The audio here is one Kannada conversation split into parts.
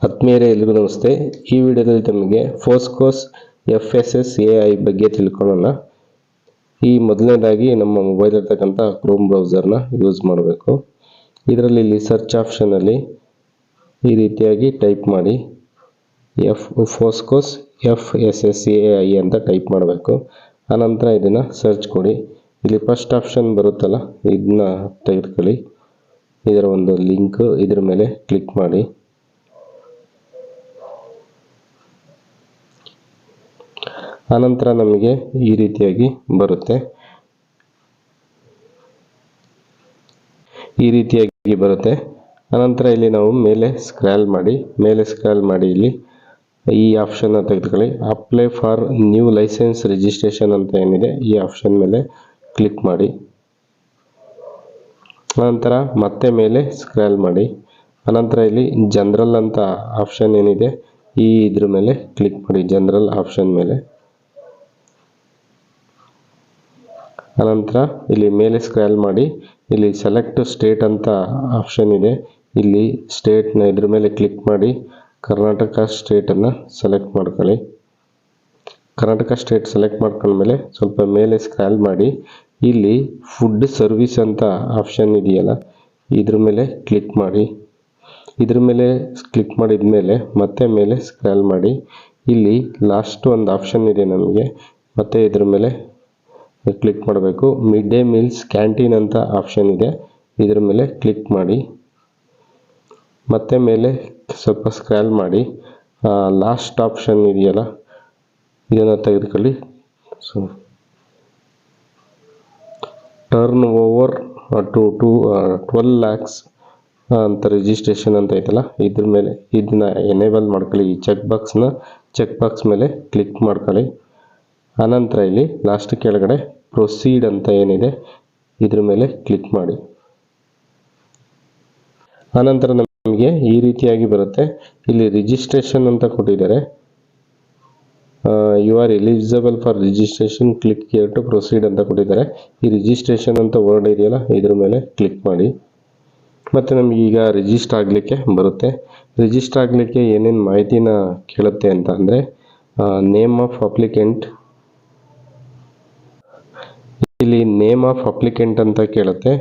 ಆತ್ಮೀಯರೇ, ಎಲ್ರಿಗೂ ನಮಸ್ತೆ. ಈ ವಿಡಿಯೋದಲ್ಲಿ ತಮಗೆ ಫೋಸ್ಕೋಸ್ FSSAI ಬಗ್ಗೆ ತಿಳ್ಕೊಳ್ಳೋಣ. ಈ ಮೊದಲನೇದಾಗಿ ನಮ್ಮ ಮೊಬೈಲ್ ಇರ್ತಕ್ಕಂಥ ಕ್ರೋಮ್ ಬ್ರೌಸರ್ನ ಯೂಸ್ ಮಾಡಬೇಕು. ಇದರಲ್ಲಿ ಇಲ್ಲಿ ಸರ್ಚ್ ಆಪ್ಷನಲ್ಲಿ ಈ ರೀತಿಯಾಗಿ ಟೈಪ್ ಮಾಡಿ ಫೋಸ್ಕೋಸ್ FSSAI ಅಂತ ಟೈಪ್ ಮಾಡಬೇಕು. ಆನಂತರ ಇದನ್ನು ಸರ್ಚ್ ಕೊಡಿ. ಇಲ್ಲಿ ಫಸ್ಟ್ ಆಪ್ಷನ್ ಬರುತ್ತಲ್ಲ, ಇದನ್ನ ತೆಗೆದುಕೊಳ್ಳಿ. ಇದರ ಒಂದು ಲಿಂಕ್, ಇದ್ರ ಮೇಲೆ ಕ್ಲಿಕ್ ಮಾಡಿ. ಆನಂತರ ನಮಗೆ ಈ ರೀತಿಯಾಗಿ ಬರುತ್ತೆ. ಆನಂತರ ಇಲ್ಲಿ ನಾವು ಮೇಲೆ ಸ್ಕ್ರಾಲ್ ಮಾಡಿ ಇಲ್ಲಿ ಈ ಆಪ್ಷನ್ ತೆಗೆದುಕೊಳ್ಳಿ. Apply for new license registration ಅಂತ ಏನಿದೆ, ಈ ಆಪ್ಷನ್ ಮೇಲೆ ಕ್ಲಿಕ್ ಮಾಡಿ. ಆನಂತರ ಮತ್ತೆ ಮೇಲೆ ಸ್ಕ್ರಾಲ್ ಮಾಡಿ. ಆನಂತರ ಇಲ್ಲಿ ಜನರಲ್ ಅಂತ ಆಪ್ಷನ್ ಏನಿದೆ, ಇದ್ರ ಮೇಲೆ ಕ್ಲಿಕ್ ಮಾಡಿ. ಜನರಲ್ ಆಪ್ಷನ್ ಮೇಲೆ ಅನಂತರ ಇಲ್ಲಿ ಮೇಲೆ ಸ್ಕ್ರಾಲ್ ಮಾಡಿ. ಇಲ್ಲಿ ಸೆಲೆಕ್ಟ್ ಸ್ಟೇಟ್ ಅಂತ ಆಪ್ಷನ್ ಇದೆ. ಇಲ್ಲಿ ಸ್ಟೇಟ್ನ ಇದ್ರ ಮೇಲೆ ಕ್ಲಿಕ್ ಮಾಡಿ ಕರ್ನಾಟಕ ಸ್ಟೇಟನ್ನು ಸೆಲೆಕ್ಟ್ ಮಾಡ್ಕೊಳ್ಳಿ. ಕರ್ನಾಟಕ ಸ್ಟೇಟ್ ಸೆಲೆಕ್ಟ್ ಮಾಡ್ಕೊಂಡ್ಮೇಲೆ ಸ್ವಲ್ಪ ಮೇಲೆ ಸ್ಕ್ರಾಲ್ ಮಾಡಿ. ಇಲ್ಲಿ ಫುಡ್ ಸರ್ವಿಸ್ ಅಂತ ಆಪ್ಷನ್ ಇದೆಯಲ್ಲ, ಇದ್ರ ಮೇಲೆ ಕ್ಲಿಕ್ ಮಾಡಿ. ಇದ್ರ ಮೇಲೆ ಕ್ಲಿಕ್ ಮಾಡಿದ್ಮೇಲೆ ಮತ್ತೆ ಮೇಲೆ ಸ್ಕ್ರಾಲ್ ಮಾಡಿ. ಇಲ್ಲಿ ಲಾಸ್ಟ್ ಒಂದು ಆಪ್ಷನ್ ಇದೆ ನಮಗೆ, ಮತ್ತೆ ಇದ್ರ ಮೇಲೆ ಕ್ಲಿಕ್ ಮಾಡಬೇಕು. ಮಿಡ್ ಡೇ ಮೀಲ್ಸ್ ಕ್ಯಾಂಟೀನ್ ಅಂತ ಆಪ್ಷನ್ ಇದೆ, ಇದ್ರ ಮೇಲೆ ಕ್ಲಿಕ್ ಮಾಡಿ. ಮತ್ತೆ ಮೇಲೆ ಸ್ವಲ್ಪ ಸ್ಕ್ರಾಲ್ ಮಾಡಿ. ಲಾಸ್ಟ್ ಆಪ್ಷನ್ ಇದೆಯಲ್ಲ, ಇದನ್ನು ತೆಗೆದುಕೊಳ್ಳಿ. So turn over to 12 lakhs ಅಂತ ರಿಜಿಸ್ಟ್ರೇಷನ್ ಅಂತ ಐತಲ್ಲ, ಇದ್ರ ಮೇಲೆ ಇದನ್ನ ಎನೇಬಲ್ ಮಾಡ್ಕೊಳ್ಳಿ. ಈ ಚೆಕ್ ಬಾಕ್ಸ್ ಮೇಲೆ ಕ್ಲಿಕ್ ಮಾಡ್ಕೊಳ್ಳಿ. ಆನಂತರ ಇಲ್ಲಿ ಲಾಸ್ಟ್ ಕೆಳಗಡೆ ಪ್ರೊಸೀಡ್ ಅಂತ ಏನಿದೆ, ಇದ್ರ ಮೇಲೆ ಕ್ಲಿಕ್ ಮಾಡಿ. ಆನಂತರ ನಮಗೆ ಈ ರೀತಿಯಾಗಿ ಬರುತ್ತೆ. ಇಲ್ಲಿ ರಿಜಿಸ್ಟ್ರೇಷನ್ ಅಂತ ಕೊಟ್ಟಿದ್ದಾರೆ. You are eligible for registration, click here to proceed ಅಂತ ಕೊಟ್ಟಿದ್ದಾರೆ. ಈ ರಿಜಿಸ್ಟ್ರೇಷನ್ ಅಂತ ವರ್ಡ್ ಇದೆಯಲ್ಲ, ಇದ್ರ ಮೇಲೆ ಕ್ಲಿಕ್ ಮಾಡಿ. ಮತ್ತು ನಮಗೆ ಈಗ ರಿಜಿಸ್ಟರ್ ಆಗಲಿಕ್ಕೆ ಬರುತ್ತೆ. ರಿಜಿಸ್ಟರ್ ಆಗಲಿಕ್ಕೆ ಏನೇನು ಮಾಹಿತಿನ ಕೇಳುತ್ತೆ ಅಂತ ಅಂದರೆ, ನೇಮ್ ಆಫ್ ಅಪ್ಲಿಕೆಂಟ್, ಇಲ್ಲಿ ನೇಮ್ ಆಫ್ ಅಪ್ಲಿಕೆಂಟ್ ಅಂತ ಕೇಳುತ್ತೆ.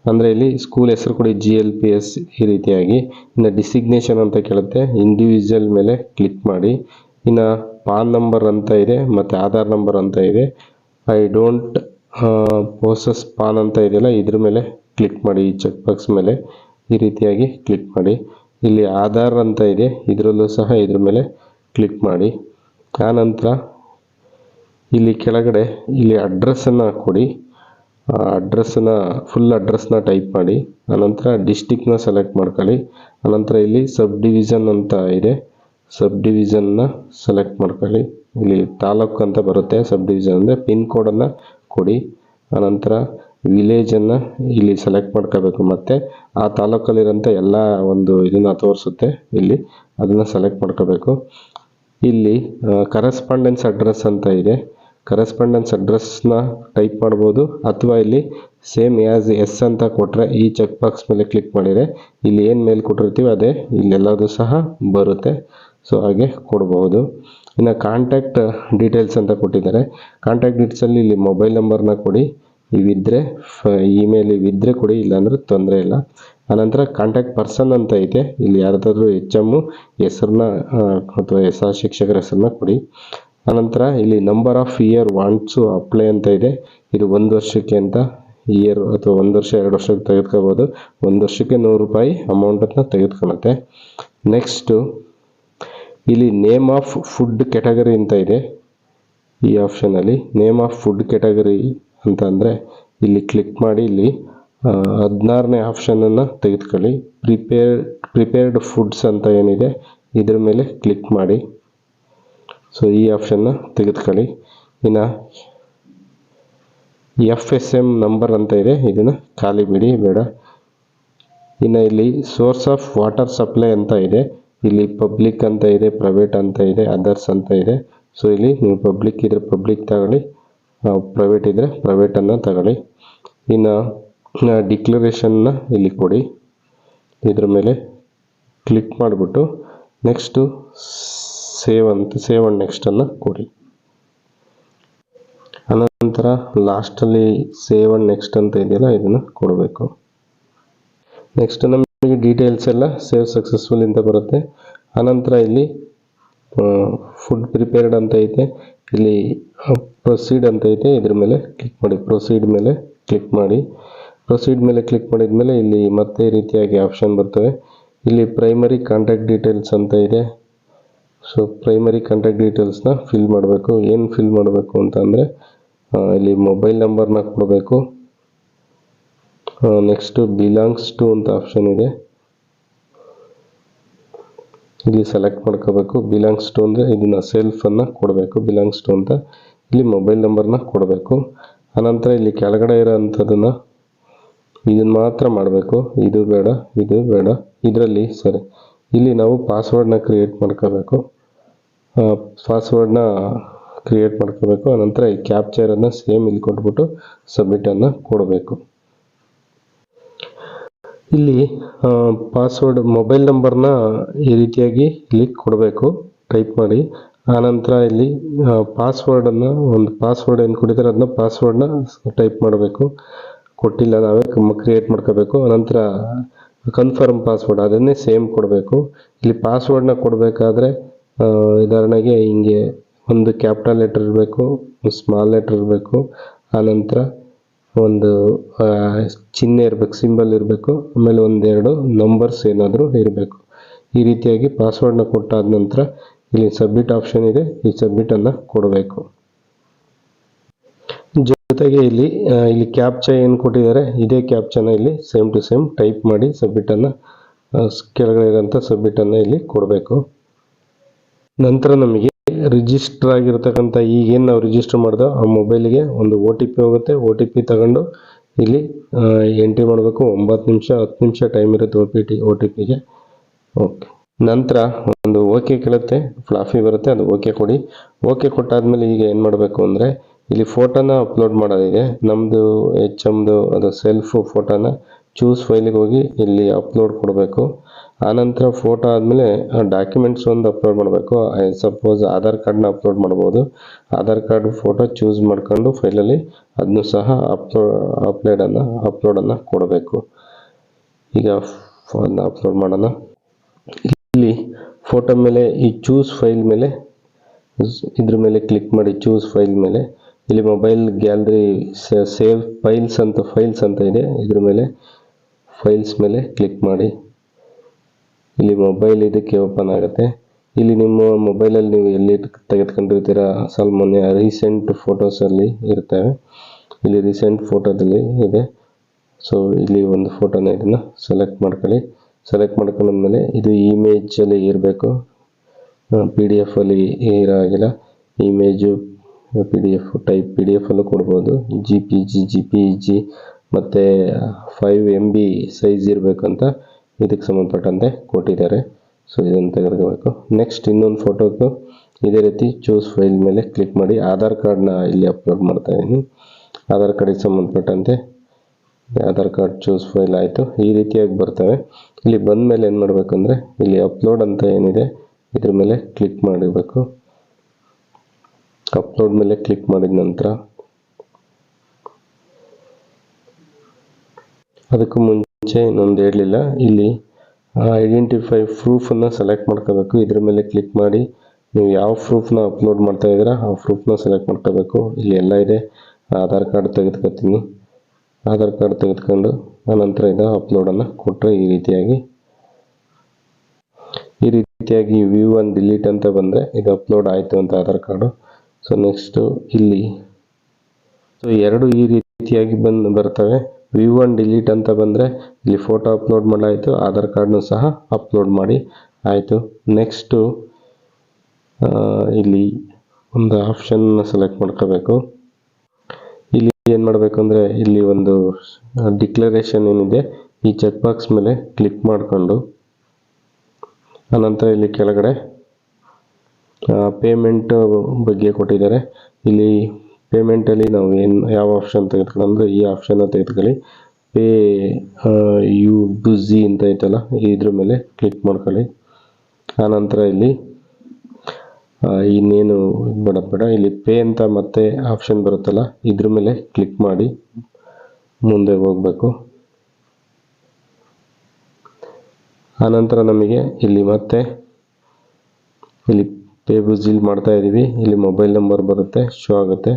ಅಂದರೆ ಇಲ್ಲಿ ಸ್ಕೂಲ್ ಹೆಸರು ಕೊಡಿ, GLPS ಈ ರೀತಿಯಾಗಿ. ಇನ್ನು ಡಿಸಿಗ್ನೇಷನ್ ಅಂತ ಕೇಳುತ್ತೆ, ಇಂಡಿವಿಜುವಲ್ ಮೇಲೆ ಕ್ಲಿಕ್ ಮಾಡಿ. ಇನ್ನು ಪಾನ್ ನಂಬರ್ ಅಂತ ಇದೆ, ಮತ್ತು ಆಧಾರ್ ನಂಬರ್ ಅಂತ ಇದೆ. ಐ ಡೋಂಟ್ ಪೋಸಸ್ ಪಾನ್ ಅಂತ ಇದೆಯಲ್ಲ, ಇದ್ರ ಮೇಲೆ ಕ್ಲಿಕ್ ಮಾಡಿ. ಈ ಚೆಕ್ ಬಾಕ್ಸ್ ಮೇಲೆ ಈ ರೀತಿಯಾಗಿ ಕ್ಲಿಕ್ ಮಾಡಿ. ಇಲ್ಲಿ ಆಧಾರ್ ಅಂತ ಇದೆ, ಇದರಲ್ಲೂ ಸಹ ಇದ್ರ ಮೇಲೆ ಕ್ಲಿಕ್ ಮಾಡಿ. ಆನಂತರ ಇಲ್ಲಿ ಕೆಳಗಡೆ ಇಲ್ಲಿ ಅಡ್ರೆಸ್ಸನ್ನು ಕೊಡಿ. ಫುಲ್ ಅಡ್ರೆಸ್ನ ಟೈಪ್ ಮಾಡಿ. ಆನಂತರ ಡಿಸ್ಟಿಕ್ನ ಸೆಲೆಕ್ಟ್ ಮಾಡ್ಕೊಳ್ಳಿ. ಆನಂತರ ಇಲ್ಲಿ ಸಬ್ ಡಿವಿಷನ್ ಅಂತ ಇದೆ, ಸಬ್ ಡಿವಿಷನ್ನ ಸೆಲೆಕ್ಟ್ ಮಾಡ್ಕೊಳ್ಳಿ. ಇಲ್ಲಿ ತಾಲೂಕು ಅಂತ ಬರುತ್ತೆ, ಸಬ್ ಡಿವಿಷನ್ ಅಂದರೆ ಪಿನ್ ಕೋಡನ್ನು ಕೊಡಿ. ಆನಂತರ ವಿಲೇಜನ್ನು ಇಲ್ಲಿ ಸೆಲೆಕ್ಟ್ ಮಾಡ್ಕೋಬೇಕು. ಮತ್ತು ಆ ತಾಲೂಕಲ್ಲಿರೋಂಥ ಎಲ್ಲ ಒಂದು ಇದನ್ನು ತೋರಿಸುತ್ತೆ, ಇಲ್ಲಿ ಅದನ್ನು ಸೆಲೆಕ್ಟ್ ಮಾಡ್ಕೋಬೇಕು. ಇಲ್ಲಿ ಕರೆಸ್ಪಾಂಡೆನ್ಸ್ ಅಡ್ರೆಸ್ ಅಂತ ಇದೆ, ಕರೆಸ್ಪಾಂಡೆನ್ಸ್ ಅಡ್ರೆಸ್ನ ಟೈಪ್ ಮಾಡ್ಬೋದು, ಅಥವಾ ಇಲ್ಲಿ ಸೇಮ್ ಆ್ಯಸ್ ಎಸ್ ಅಂತ ಕೊಟ್ಟರೆ ಈ ಚೆಕ್ ಬಾಕ್ಸ್ ಮೇಲೆ ಕ್ಲಿಕ್ ಮಾಡಿದರೆ ಇಲ್ಲಿ ಏನು ಮೇಲೆ ಕೊಟ್ಟಿರ್ತೀವಿ ಅದೇ ಇಲ್ಲೆಲ್ಲದೂ ಸಹ ಬರುತ್ತೆ. ಸೊ ಹಾಗೆ ಕೊಡ್ಬೋದು. ಇನ್ನು ಕಾಂಟ್ಯಾಕ್ಟ್ ಡೀಟೇಲ್ಸ್ ಅಂತ ಕೊಟ್ಟಿದ್ದಾರೆ. ಕಾಂಟ್ಯಾಕ್ಟ್ ಡೀಟೇಲ್ಸಲ್ಲಿ ಇಲ್ಲಿ ಮೊಬೈಲ್ ನಂಬರ್ನ ಕೊಡಿ, ಇವಿದ್ದರೆ ಇಮೇಲ್ ಇವಿದ್ದರೆ ಕೊಡಿ, ಇಲ್ಲಾಂದ್ರೆ ತೊಂದರೆ ಇಲ್ಲ. ಆನಂತರ ಕಾಂಟ್ಯಾಕ್ಟ್ ಪರ್ಸನ್ ಅಂತ ಐತೆ, ಇಲ್ಲಿ ಯಾರ್ದಾದ್ರೂ HM ಹೆಸರನ್ನ ಅಥವಾ ಶಿಕ್ಷಕರ ಹೆಸರನ್ನ ಕೊಡಿ. ಆನಂತರ ಇಲ್ಲಿ ನಂಬರ್ ಆಫ್ ಇಯರ್ ವಾಂಟ್ಸು ಅಪ್ಲೈ ಅಂತ ಇದೆ. ಇದು 1 ವರ್ಷಕ್ಕೆ ಅಂತ, ಇಯರ್ ಅಥವಾ 1 ವರ್ಷ 2 ವರ್ಷಕ್ಕೆ ತೆಗೆದುಕೋಬೋದು. 1 ವರ್ಷಕ್ಕೆ ₹100 ಅಮೌಂಟನ್ನು ತೆಗೆದುಕೊಳ್ಳುತ್ತೆ. ನೆಕ್ಸ್ಟು ಇಲ್ಲಿ ನೇಮ್ ಆಫ್ ಫುಡ್ ಕೆಟಗರಿ ಅಂತ ಇದೆ. ಈ ಆಪ್ಷನಲ್ಲಿ ನೇಮ್ ಆಫ್ ಫುಡ್ ಕೆಟಗರಿ ಅಂತ ಅಂದರೆ ಇಲ್ಲಿ ಕ್ಲಿಕ್ ಮಾಡಿ. ಇಲ್ಲಿ 16ನೇ ಆಪ್ಷನನ್ನು ತೆಗೆದುಕೊಳ್ಳಿ. ಪ್ರಿಪೇರ್ಡ್ ಫುಡ್ಸ್ ಅಂತ ಏನಿದೆ, ಇದ್ರ ಮೇಲೆ ಕ್ಲಿಕ್ ಮಾಡಿ. ಸೊ ಈ ಆಪ್ಷನ್ನ ತೆಗೆದುಕೊಳ್ಳಿ. ಇನ್ನು FSM ನಂಬರ್ ಅಂತ ಇದೆ, ಇದನ್ನು ಖಾಲಿ ಬಿಡಿ, ಬೇಡ. ಇನ್ನು ಇಲ್ಲಿ ಸೋರ್ಸ್ ಆಫ್ ವಾಟರ್ ಸಪ್ಲೈ ಅಂತ ಇದೆ. ಇಲ್ಲಿ ಪಬ್ಲಿಕ್ ಅಂತ ಇದೆ, ಪ್ರೈವೇಟ್ ಅಂತ ಇದೆ, ಅದರ್ಸ್ ಅಂತ ಇದೆ. ಸೊ ಇಲ್ಲಿ ನೀವು ಪಬ್ಲಿಕ್ ಇದ್ರೆ ಪಬ್ಲಿಕ್ ತಗೊಳ್ಳಿ, ಪ್ರೈವೇಟ್ ಇದ್ದರೆ ಪ್ರೈವೇಟನ್ನು ತಗೊಳ್ಳಿ. ಇನ್ನು ಡಿಕ್ಲರೇಷನ್ನ ಇಲ್ಲಿ ಕೊಡಿ. ಇದ್ರ ಮೇಲೆ ಕ್ಲಿಕ್ ಮಾಡಿಬಿಟ್ಟು ನೆಕ್ಸ್ಟು ಸೇವ್ ಆ್ಯಂಡ್ ನೆಕ್ಸ್ಟನ್ನು ಕೊಡಿ. ಅನಂತರ ಲಾಸ್ಟಲ್ಲಿ ಸೇವ್ ಆ್ಯಂಡ್ ನೆಕ್ಸ್ಟ್ ಅಂತ ಇದೆಯಲ್ಲ ಇದನ್ನು ಕೊಡಬೇಕು. ನೆಕ್ಸ್ಟ್ ನಮಗೆ ಡೀಟೇಲ್ಸ್ ಎಲ್ಲ ಸೇವ್ ಸಕ್ಸಸ್ಫುಲ್ ಅಂತ ಬರುತ್ತೆ. ಅನಂತರ ಇಲ್ಲಿ ಫುಡ್ ಪ್ರಿಪೇರ್ಡ್ ಅಂತ ಐತೆ, ಇಲ್ಲಿ ಪ್ರೊಸೀಡ್ ಅಂತ ಐತೆ, ಇದ್ರ ಮೇಲೆ ಕ್ಲಿಕ್ ಮಾಡಿ. ಪ್ರೊಸೀಡ್ ಮೇಲೆ ಕ್ಲಿಕ್ ಮಾಡಿ. ಪ್ರೊಸೀಡ್ ಮೇಲೆ ಕ್ಲಿಕ್ ಮಾಡಿದ್ಮೇಲೆ ಇಲ್ಲಿ ಮತ್ತೆ ಈ ರೀತಿಯಾಗಿ ಆಪ್ಷನ್ ಬರ್ತವೆ. ಇಲ್ಲಿ ಪ್ರೈಮರಿ ಕಾಂಟ್ಯಾಕ್ಟ್ ಡೀಟೇಲ್ಸ್ ಅಂತ ಇದೆ. ಸೊ ಪ್ರೈಮರಿ ಕಾಂಟ್ಯಾಕ್ಟ್ ಡೀಟೇಲ್ಸ್ನ ಫಿಲ್ ಮಾಡಬೇಕು. ಏನು ಫಿಲ್ ಮಾಡಬೇಕು ಅಂತ ಅಂದರೆ ಇಲ್ಲಿ ಮೊಬೈಲ್ ನಂಬರ್ನ ಕೊಡಬೇಕು. ನೆಕ್ಸ್ಟು ಬಿಲಾಂಗ್ಸ್ ಟು ಅಂತ ಆಪ್ಷನ್ ಇದೆ, ಇಲ್ಲಿ ಸೆಲೆಕ್ಟ್ ಮಾಡ್ಕೋಬೇಕು. ಬಿಲಾಂಗ್ಸ್ ಟು ಅಂದರೆ ಇದನ್ನು ಸೆಲ್ಫನ್ನು ಕೊಡಬೇಕು, ಬಿಲಾಂಗ್ಸ್ ಟು ಅಂತ. ಇಲ್ಲಿ ಮೊಬೈಲ್ ನಂಬರ್ನ ಕೊಡಬೇಕು. ಅನಂತರ ಇಲ್ಲಿ ಕೆಳಗಡೆ ಇರೋ ಅಂಥದ್ದನ್ನು ಇದನ್ನು ಮಾತ್ರ ಮಾಡಬೇಕು. ಇದು ಬೇಡ, ಇದು ಬೇಡ. ಇದರಲ್ಲಿ ಸರಿ ಇಲ್ಲಿ ನಾವು ಪಾಸ್ವರ್ಡ್ನ ಕ್ರಿಯೇಟ್ ಮಾಡ್ಕೋಬೇಕು. ಅನಂತರ ಈ ಕ್ಯಾಪ್ಚರನ್ನು ಸೇಮ್ ಇಲ್ಲಿ ಕೊಟ್ಬಿಟ್ಟು ಸಬ್ಮಿಟನ್ನು ಕೊಡಬೇಕು. ಇಲ್ಲಿ ಪಾಸ್ವರ್ಡ್ ಮೊಬೈಲ್ ನಂಬರ್ನ ಈ ರೀತಿಯಾಗಿ ಇಲ್ಲಿ ಕೊಡಬೇಕು, ಟೈಪ್ ಮಾಡಿ. ಆನಂತರ ಇಲ್ಲಿ ಪಾಸ್ವರ್ಡನ್ನು ಒಂದು ಪಾಸ್ವರ್ಡ್ ಏನು ಕೊಟ್ಟಿದ್ದಾರೆ ಅದನ್ನ ಪಾಸ್ವರ್ಡ್ನ ಟೈಪ್ ಮಾಡಬೇಕು. ಕೊಟ್ಟಿಲ್ಲ ನಾವೇ ಕ್ರಿಯೇಟ್ ಮಾಡ್ಕೋಬೇಕು. ಅನಂತರ ಕನ್ಫರ್ಮ್ ಪಾಸ್ವರ್ಡ್ ಅದನ್ನೇ ಸೇಮ್ ಕೊಡಬೇಕು. ಇಲ್ಲಿ ಪಾಸ್ವರ್ಡ್ನ ಕೊಡಬೇಕಾದ್ರೆ ಉದಾಹರಣೆಗೆ ಹಿಂಗೆ ಒಂದು ಕ್ಯಾಪಿಟಲ್ ಲೆಟರ್ ಇರಬೇಕು, ಒಂದು ಸ್ಮಾಲ್ ಲೆಟರ್ ಇರಬೇಕು, ಆನಂತರ ಒಂದು ಚಿಹ್ನೆ ಇರಬೇಕು, ಸಿಂಬಲ್ ಇರಬೇಕು, ಆಮೇಲೆ ಒಂದೆರಡು ನಂಬರ್ಸ್ ಏನಾದರೂ ಇರಬೇಕು. ಈ ರೀತಿಯಾಗಿ ಪಾಸ್ವರ್ಡ್ನ ಕೊಟ್ಟಾದ ನಂತರ ಇಲ್ಲಿ ಸಬ್ಮಿಟ್ ಆಪ್ಷನ್ ಇದೆ, ಈ ಸಬ್ಮಿಟನ್ನು ಕೊಡಬೇಕು. ಜೊತೆಗೆ ಇಲ್ಲಿ ಕ್ಯಾಪ್ಚಾ ಏನು ಕೊಟ್ಟಿದ್ದಾರೆ ಇದೇ ಕ್ಯಾಪ್ಚಾನ ಇಲ್ಲಿ ಸೇಮ್ ಟು ಸೇಮ್ ಟೈಪ್ ಮಾಡಿ ಸಬ್ಮಿಟನ್ನು ಕೆಳಗಡೆ ಇರೋಂಥ ಸಬ್ಮಿಟನ್ನು ಇಲ್ಲಿ ಕೊಡಬೇಕು. ನಂತರ ನಮಗೆ ರಿಜಿಸ್ಟರ್ ಆಗಿರ್ತಕ್ಕಂಥ ಈಗೇನು ನಾವು ರಿಜಿಸ್ಟರ್ ಮಾಡಿದೋ ಆ ಮೊಬೈಲಿಗೆ ಒಂದು OTP ಹೋಗುತ್ತೆ. OTP ತಗೊಂಡು ಇಲ್ಲಿ ಎಂಟ್ರಿ ಮಾಡಬೇಕು. 9 ನಿಮಿಷ 10 ನಿಮಿಷ ಟೈಮ್ ಇರುತ್ತೆ OTPಗೆ. ಓಕೆ, ನಂತರ ಒಂದು ಓಕೆ ಕೇಳುತ್ತೆ, ಫ್ಲಾಫಿ ಬರುತ್ತೆ, ಅದು ಓಕೆ ಕೊಡಿ. ಓಕೆ ಕೊಟ್ಟಾದ್ಮೇಲೆ ಈಗ ಏನು ಮಾಡಬೇಕು ಅಂದರೆ ಇಲ್ಲಿ ಫೋಟೋನ ಅಪ್ಲೋಡ್ ಮಾಡೋದಿದೆ. ನಮ್ಮದು HMದು ಅದು ಸೆಲ್ಫ್ ಫೋಟೋನ ಚೂಸ್ ಫೈಲಿಗೆ ಹೋಗಿ ಇಲ್ಲಿ ಅಪ್ಲೋಡ್ ಕೊಡಬೇಕು. ಆನಂತರ ಫೋಟೋ ಆದಮೇಲೆ ಡಾಕ್ಯುಮೆಂಟ್ಸ್ ಒಂದು ಅಪ್ಲೋಡ್ ಮಾಡಬೇಕು. ಸಪೋಸ್ ಆಧಾರ್ ಕಾರ್ಡ್ನ ಅಪ್ಲೋಡ್ ಮಾಡ್ಬೋದು. ಆಧಾರ್ ಕಾರ್ಡ್ ಫೋಟೋ ಚೂಸ್ ಮಾಡ್ಕೊಂಡು ಫೈಲಲ್ಲಿ ಅದನ್ನು ಸಹ ಅಪ್ಲೋಡನ್ನು ಕೊಡಬೇಕು. ಈಗ ಅದನ್ನ ಅಪ್ಲೋಡ್ ಮಾಡೋಣ. ಇಲ್ಲಿ ಫೋಟೋ ಮೇಲೆ ಈ ಚೂಸ್ ಫೈಲ್ ಮೇಲೆ ಇದ್ರ ಮೇಲೆ ಕ್ಲಿಕ್ ಮಾಡಿ. ಚೂಸ್ ಫೈಲ್ ಮೇಲೆ ಇಲ್ಲಿ ಮೊಬೈಲ್ ಗ್ಯಾಲರಿ ಸೇವ್ ಫೈಲ್ಸ್ ಅಂತ ಇದೆ. ಇದ್ರ ಮೇಲೆ ಫೈಲ್ಸ್ ಮೇಲೆ ಕ್ಲಿಕ್ ಮಾಡಿ. ಇಲ್ಲಿ ಮೊಬೈಲ್ ಇದಕ್ಕೆ ಓಪನ್ ಆಗುತ್ತೆ. ಇಲ್ಲಿ ನಿಮ್ಮ ಮೊಬೈಲಲ್ಲಿ ನೀವು ಎಲ್ಲಿ ತೆಗೆದುಕೊಂಡಿರ್ತೀರ ಮೊನ್ನೆ ರೀಸೆಂಟ್ ಫೋಟೋಸಲ್ಲಿ ಇರ್ತವೆ. ಇಲ್ಲಿ ರೀಸೆಂಟ್ ಫೋಟೋದಲ್ಲಿ ಇದೆ. ಸೊ ಇಲ್ಲಿ ಒಂದು ಫೋಟೋನ ಇದನ್ನು ಸೆಲೆಕ್ಟ್ ಮಾಡ್ಕೊಳ್ಳಿ. ಸೆಲೆಕ್ಟ್ ಮಾಡ್ಕೊಂಡ್ಮೇಲೆ ಇದು ಇಮೇಜಲ್ಲಿ ಇರಬೇಕು, PDF ಅಲ್ಲಿ ಇರೋಂಗಿಲ್ಲ. ಇಮೇಜು PDF ಟೈಪ್ PDF ಅಲ್ಲೂ ಕೊಡ್ಬೋದು, JPG ಮತ್ತು 5 MB ಸೈಜ್ ಇರಬೇಕಂತ ಇದಕ್ಕೆ ಸಂಬಂಧಪಟ್ಟಂತೆ ಕೊಟ್ಟಿದ್ದಾರೆ. ಸೊ ಇದನ್ನು ತೆಗೆದುಕೋಬೇಕು. ನೆಕ್ಸ್ಟ್ ಇನ್ನೊಂದು ಫೋಟೋಕ್ಕೂ ಇದೇ ರೀತಿ ಚೂಸ್ ಫೈಲ್ ಮೇಲೆ ಕ್ಲಿಕ್ ಮಾಡಿ. ಆಧಾರ್ ಕಾರ್ಡ್ನ ಇಲ್ಲಿ ಅಪ್ಲೋಡ್ ಮಾಡ್ತಾ ಇದ್ದೀನಿ. ಆಧಾರ್ ಕಾರ್ಡಿಗೆ ಸಂಬಂಧಪಟ್ಟಂತೆ ಆಧಾರ್ ಕಾರ್ಡ್ ಚೂಸ್ ಫೈಲ್ ಆಯಿತು. ಈ ರೀತಿಯಾಗಿ ಬರ್ತವೆ. ಇಲ್ಲಿ ಬಂದ ಮೇಲೆ ಏನು ಮಾಡಬೇಕು ಅಂದರೆ ಇಲ್ಲಿ ಅಪ್ಲೋಡ್ ಅಂತ ಏನಿದೆ ಇದ್ರ ಮೇಲೆ ಕ್ಲಿಕ್ ಮಾಡಬೇಕು. ಅಪ್ಲೋಡ್ ಮೇಲೆ ಕ್ಲಿಕ್ ಮಾಡಿದ ನಂತರ ಅದಕ್ಕೂ ಮುಂಚೆ ಇನ್ನೊಂದು ಹೇಳಲಿಲ್ಲ, ಇಲ್ಲಿ ಐಡೆಂಟಿಫೈ ಪ್ರೂಫನ್ನು ಸೆಲೆಕ್ಟ್ ಮಾಡ್ಕೋಬೇಕು. ಇದ್ರ ಮೇಲೆ ಕ್ಲಿಕ್ ಮಾಡಿ ನೀವು ಯಾವ ಪ್ರೂಫ್ನ ಅಪ್ಲೋಡ್ ಮಾಡ್ತಾ ಇದ್ದೀರಾ ಆ ಪ್ರೂಫ್ನ ಸೆಲೆಕ್ಟ್ ಮಾಡ್ಕೋಬೇಕು. ಇಲ್ಲಿ ಎಲ್ಲ ಇದೆ. ಆಧಾರ್ ಕಾರ್ಡ್ ತೆಗೆದುಕೊತೀನಿ. ಆಧಾರ್ ಕಾರ್ಡ್ ತೆಗೆದುಕೊಂಡು ಆನಂತರ ಇದು ಅಪ್ಲೋಡನ್ನು ಕೊಟ್ಟರೆ ಈ ರೀತಿಯಾಗಿ ವ್ಯೂ ಆ್ಯಂಡ್ ಡಿಲೀಟ್ ಅಂತ ಬಂದರೆ ಇದು ಅಪ್ಲೋಡ್ ಆಯಿತು ಅಂತ ಆಧಾರ್ ಕಾರ್ಡು. ಸೊ ನೆಕ್ಸ್ಟು ಇಲ್ಲಿ ಎರಡು ಈ ರೀತಿಯಾಗಿ ಬರ್ತವೆ. ವ್ಯೂ ಆ್ಯಂಡ್ ಡಿಲೀಟ್ ಅಂತ ಬಂದರೆ ಇಲ್ಲಿ ಫೋಟೋ ಅಪ್ಲೋಡ್ ಮಾಡಾಯಿತು, ಆಧಾರ್ ಕಾರ್ಡ್ನು ಸಹ ಅಪ್ಲೋಡ್ ಮಾಡಿ ಆಯಿತು. ನೆಕ್ಸ್ಟು ಇಲ್ಲಿ ಒಂದು ಆಪ್ಷನ್ನ ಸೆಲೆಕ್ಟ್ ಮಾಡ್ಕೋಬೇಕು. ಇಲ್ಲಿ ಏನು ಮಾಡಬೇಕು ಅಂದರೆ ಇಲ್ಲಿ ಒಂದು ಡಿಕ್ಲರೇಷನ್ ಏನಿದೆ ಈ ಚೆಕ್ ಬಾಕ್ಸ್ ಮೇಲೆ ಕ್ಲಿಕ್ ಮಾಡಿಕೊಂಡು ಅನಂತರ ಇಲ್ಲಿ ಕೆಳಗಡೆ ಪೇಮೆಂಟ್ ಬಗ್ಗೆ ಕೊಟ್ಟಿದ್ದಾರೆ. ಇಲ್ಲಿ ಪೇಮೆಂಟಲ್ಲಿ ನಾವು ಯಾವ ಆಪ್ಷನ್ ತೆಗೆದುಕೊಳ್ಳಿ ಅಂದರೆ ಈ ಆಪ್ಷನ್ನ ತೆಗೆದುಕೊಳ್ಳಿ. ಪೇ ಯು ಬುಝಿ ಅಂತ ಐತಲ್ಲ ಇದ್ರ ಮೇಲೆ ಕ್ಲಿಕ್ ಮಾಡ್ಕೊಳ್ಳಿ. ಆನಂತರ ಇಲ್ಲಿ ಇನ್ನೇನು ಬೇಡ ಇಲ್ಲಿ ಪೇ ಅಂತ ಮತ್ತೆ ಆಪ್ಷನ್ ಬರುತ್ತಲ್ಲ, ಇದ್ರ ಮೇಲೆ ಕ್ಲಿಕ್ ಮಾಡಿ ಮುಂದೆ ಹೋಗಬೇಕು. ಆನಂತರ ನಮಗೆ ಇಲ್ಲಿ ಮತ್ತೆ ಇಲ್ಲಿ ಪೇ ಬುಜಿಲ್ ಮಾಡ್ತಾ ಇದ್ದೀವಿ, ಇಲ್ಲಿ ಮೊಬೈಲ್ ನಂಬರ್ ಬರುತ್ತೆ, ಶೋ ಆಗುತ್ತೆ.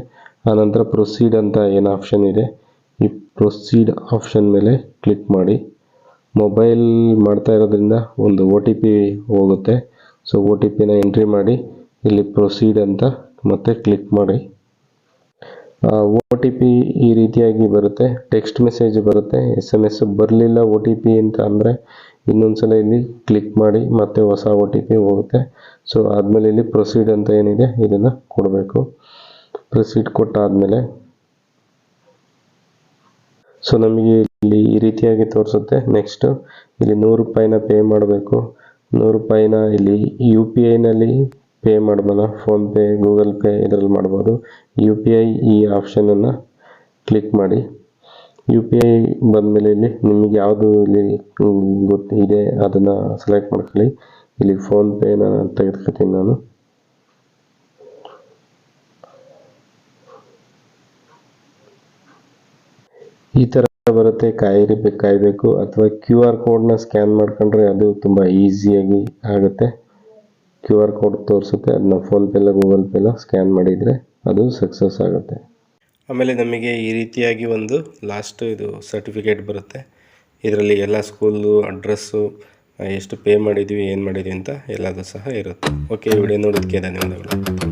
ಆನಂತರ ಪ್ರೊಸೀಡ್ ಅಂತ ಏನು ಆಪ್ಷನ್ ಇದೆ, ಈ ಪ್ರೊಸೀಡ್ ಆಪ್ಷನ್ ಮೇಲೆ ಕ್ಲಿಕ್ ಮಾಡಿ. ಮೊಬೈಲ್ ಮಾಡ್ತಾ ಇರೋದ್ರಿಂದ ಒಂದು OTP ಹೋಗುತ್ತೆ. ಸೊ OTPನ ಎಂಟ್ರಿ ಮಾಡಿ ಇಲ್ಲಿ ಪ್ರೊಸೀಡ್ ಅಂತ ಮತ್ತೆ ಕ್ಲಿಕ್ ಮಾಡಿ. OTP ಈ ರೀತಿಯಾಗಿ ಬರುತ್ತೆ, ಟೆಕ್ಸ್ಟ್ ಮೆಸೇಜ್ ಬರುತ್ತೆ. SMS ಬರಲಿಲ್ಲ OTP ಅಂತ ಅಂದರೆ ಇನ್ನೊಂದ್ಸಲ ಇಲ್ಲಿ ಕ್ಲಿಕ್ ಮಾಡಿ ಮತ್ತೆ ಹೊಸ OTP ಹೋಗುತ್ತೆ. ಸೊ ಆದಮೇಲೆ ಇಲ್ಲಿ ಪ್ರೊಸೀಡ್ ಅಂತ ಏನಿದೆ ಇದನ್ನು ಕೊಡಬೇಕು. ಪ್ರೊಸೀಡ್ ಕೊಟ್ಟಾದಮೇಲೆ ಸೊ ನಮಗೆ ಇಲ್ಲಿ ಈ ರೀತಿಯಾಗಿ ತೋರಿಸುತ್ತೆ. ನೆಕ್ಸ್ಟು ಇಲ್ಲಿ 100 ರೂಪಾಯಿನ ಪೇ ಮಾಡಬೇಕು. 100 ರೂಪಾಯಿನ ಇಲ್ಲಿ UPIನಲ್ಲಿ ಪೇ ಮಾಡ್ಬೋಣ, ಫೋನ್ಪೇ, ಗೂಗಲ್ ಪೇ ಇದರಲ್ಲಿ ಮಾಡ್ಬೋದು. UPI ಈ ಆಪ್ಷನನ್ನು ಕ್ಲಿಕ್ ಮಾಡಿ. UPI ಬಂದಮೇಲೆ ಇಲ್ಲಿ ನಿಮಗೆ ಯಾವುದು ಇಲ್ಲಿ ಇದೆ ಅದನ್ನು ಸೆಲೆಕ್ಟ್ ಮಾಡ್ಕೊಳ್ಳಿ. ಇಲ್ಲಿ ಫೋನ್ಪೇನ ತೆಗೆದುಕೊತೀನಿ ನಾನು. ಈ ಥರ ಬರುತ್ತೆ, ಕಾಯಬೇಕು. ಅಥವಾ QR ಕೋಡ್ನ ಸ್ಕ್ಯಾನ್ ಮಾಡ್ಕೊಂಡ್ರೆ ಅದು ತುಂಬ ಈಸಿಯಾಗಿ ಆಗುತ್ತೆ. QR ಕೋಡ್ ತೋರಿಸುತ್ತೆ, ಅದನ್ನ ಫೋನ್ಪೇಲ್ಲ ಗೂಗಲ್ ಪೇಲ್ಲ ಸ್ಕ್ಯಾನ್ ಮಾಡಿದರೆ ಅದು ಸಕ್ಸಸ್ ಆಗುತ್ತೆ. ಆಮೇಲೆ ನಮಗೆ ಈ ರೀತಿಯಾಗಿ ಒಂದು ಇದು ಸರ್ಟಿಫಿಕೇಟ್ ಬರುತ್ತೆ. ಇದರಲ್ಲಿ ಎಲ್ಲ ಸ್ಕೂಲು ಅಡ್ರೆಸ್ಸು, ಎಷ್ಟು ಪೇ ಮಾಡಿದ್ವಿ, ಏನು ಮಾಡಿದ್ವಿ ಅಂತ ಎಲ್ಲದೂ ಸಹ ಇರುತ್ತೆ. ಓಕೆ, ವಿಡಿಯೋ ನೋಡೋದಕ್ಕೆ ಧನ್ಯವಾದಗಳು.